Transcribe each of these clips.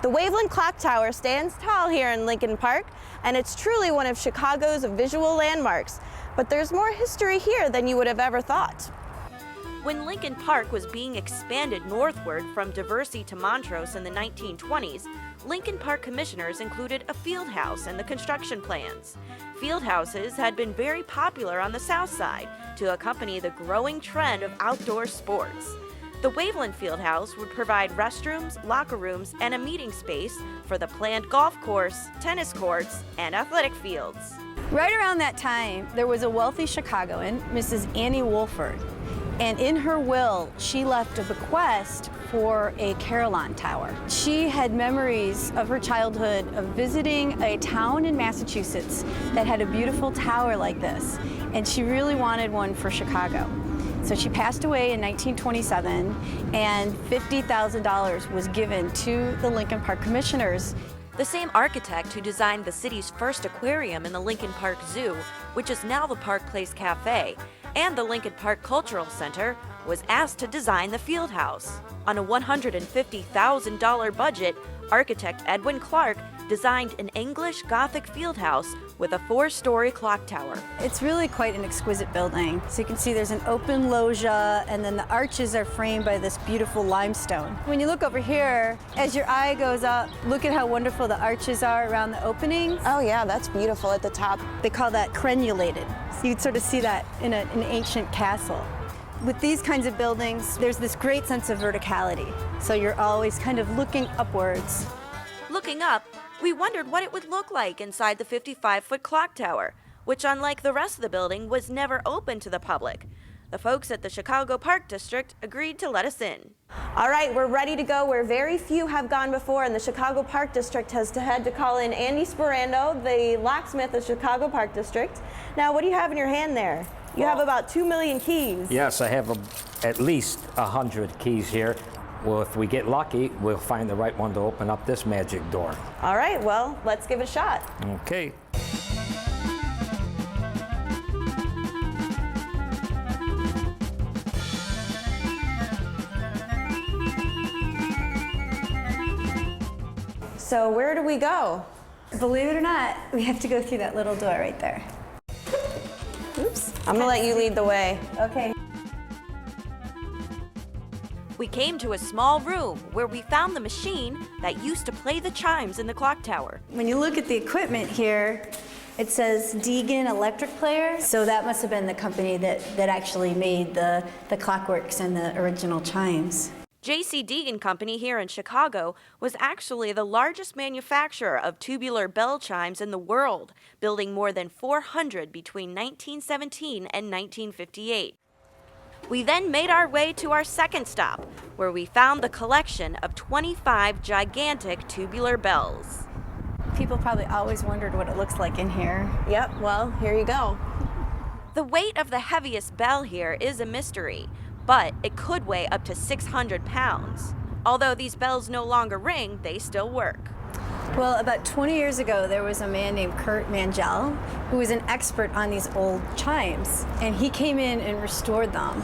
The Waveland Clocktower stands tall here in Lincoln Park, and it's truly one of Chicago's visual landmarks. But there's more history here than you would have ever thought. When Lincoln Park was being expanded northward from Diversey to Montrose in the 1920s, Lincoln Park commissioners included a field house in the construction plans. Field houses had been very popular on the south side to accompany the growing trend of outdoor sports. The Waveland Fieldhouse would provide restrooms, locker rooms, and a meeting space for the planned golf course, tennis courts, and athletic fields. Right around that time, there was a wealthy Chicagoan, Mrs. Annie Wolford, and in her will, she left a bequest for a Carillon Tower. She had memories of her childhood of visiting a town in Massachusetts that had a beautiful tower like this, and she really wanted one for Chicago. So she passed away in 1927, and $50,000 was given to the Lincoln Park Commissioners. The same architect who designed the city's first aquarium in the Lincoln Park Zoo, which is now the Park Place Cafe, and the Lincoln Park Cultural Center, was asked to design the field house. On a $150,000 budget, architect Edwin Clark designed an English Gothic field house with a 4-story clock tower. It's really quite an exquisite building. So you can see there's an open loggia, and then the arches are framed by this beautiful limestone. When you look over here, as your eye goes up, look at how wonderful the arches are around the openings. Oh yeah, that's beautiful at the top. They call that crenulated. So you'd sort of see that in an ancient castle. With these kinds of buildings, there's this great sense of verticality. So you're always kind of looking upwards. Looking up, we wondered what it would look like inside the 55-foot clock tower, which, unlike the rest of the building, was never open to the public. The folks at the Chicago Park District agreed to let us in. All right, we're ready to go where very few have gone before, and the Chicago Park District has had to call in Andy Sperando, the locksmith of Chicago Park District. Now, what do you have in your hand there? You have about 2 million keys. Yes, I have at least 100 keys here. Well, if we get lucky, we'll find the right one to open up this magic door. All right, well, let's give it a shot. Okay. So where do we go? Believe it or not, we have to go through that little door right there. Oops. I'm gonna let you lead the way. Okay. We came to a small room where we found the machine that used to play the chimes in the clock tower. When you look at the equipment here, it says Deegan Electric Player. So that must have been the company that actually made the clockworks and the original chimes. J.C. Deegan Company here in Chicago was actually the largest manufacturer of tubular bell chimes in the world, building more than 400 between 1917 and 1958. We then made our way to our second stop, where we found the collection of 25 gigantic tubular bells. People probably always wondered what it looks like in here. Yep, well, here you go. The weight of the heaviest bell here is a mystery, but it could weigh up to 600 pounds. Although these bells no longer ring, they still work. Well, about 20 years ago, there was a man named Kurt Mangel who was an expert on these old chimes, and he came in and restored them.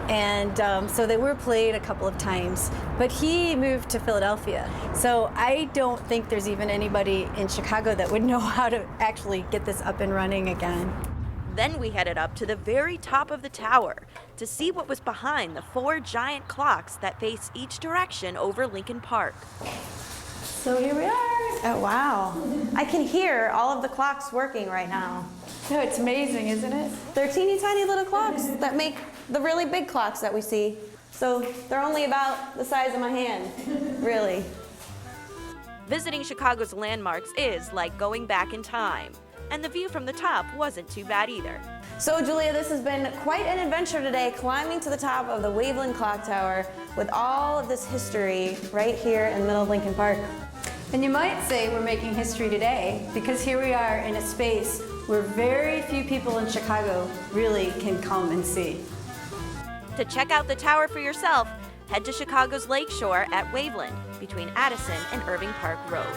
And so they were played a couple of times, but he moved to Philadelphia. So I don't think there's even anybody in Chicago that would know how to actually get this up and running again. Then we headed up to the very top of the tower to see what was behind the 4 giant clocks that face each direction over Lincoln Park. So here we are. Oh, wow. I can hear all of the clocks working right now. No, it's amazing, isn't it? They're teeny tiny little clocks that make the really big clocks that we see. So they're only about the size of my hand, really. Visiting Chicago's landmarks is like going back in time, and the view from the top wasn't too bad either. So Julia, this has been quite an adventure today, climbing to the top of the Waveland Clocktower with all of this history right here in the middle of Lincoln Park. And you might say we're making history today because here we are in a space where very few people in Chicago really can come and see. To check out the tower for yourself, head to Chicago's Lakeshore at Waveland between Addison and Irving Park Road.